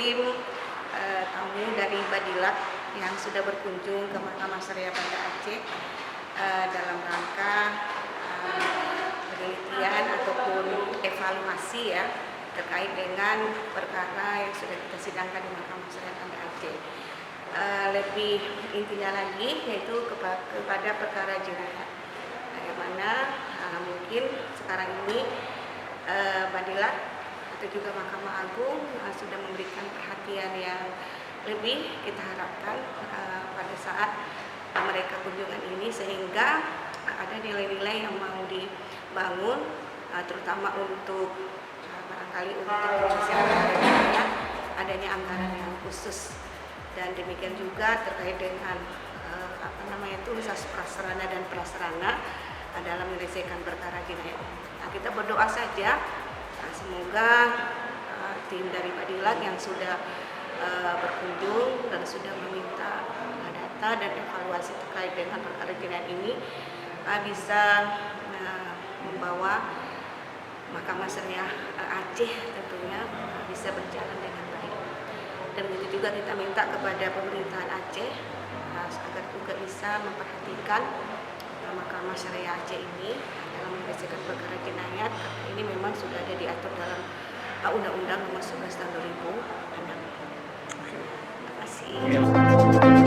tim tamu dari Badilak yang sudah berkunjung ke Mahkamah Syariah Banda Aceh dalam rangka penelitian ataupun evaluasi ya terkait dengan perkara yang sudah kita sidangkan di Mahkamah Syariah Banda Aceh. Lebih intinya lagi yaitu kepada perkara jinayat, bagaimana mungkin sekarang ini Badilak atau juga Mahkamah Agung sudah memberikan perhatian yang lebih kita harapkan pada saat mereka kunjungan ini, sehingga ada nilai-nilai yang mau dibangun terutama untuk barangkali untuk adanya anggaran yang khusus, dan demikian juga terkait dengan asas prasarana dan prasarana dalam menyelesaikan perkara jinayat. Nah, kita berdoa saja semoga tim dari Badilak yang sudah berkunjung dan sudah meminta data dan evaluasi terkait dengan perkara jinayat ini bisa membawa Mahkamah Syariah Aceh tentunya bisa berjalan dengan baik. Dan begitu juga kita minta kepada pemerintahan Aceh agar juga bisa memperhatikan Mahkamah Syariah Aceh ini dalam menyelesaikan perkara jinayat. Ini memang sudah ada diatur dalam Undang-Undang Nomor 11 Tahun 2006. Terima kasih.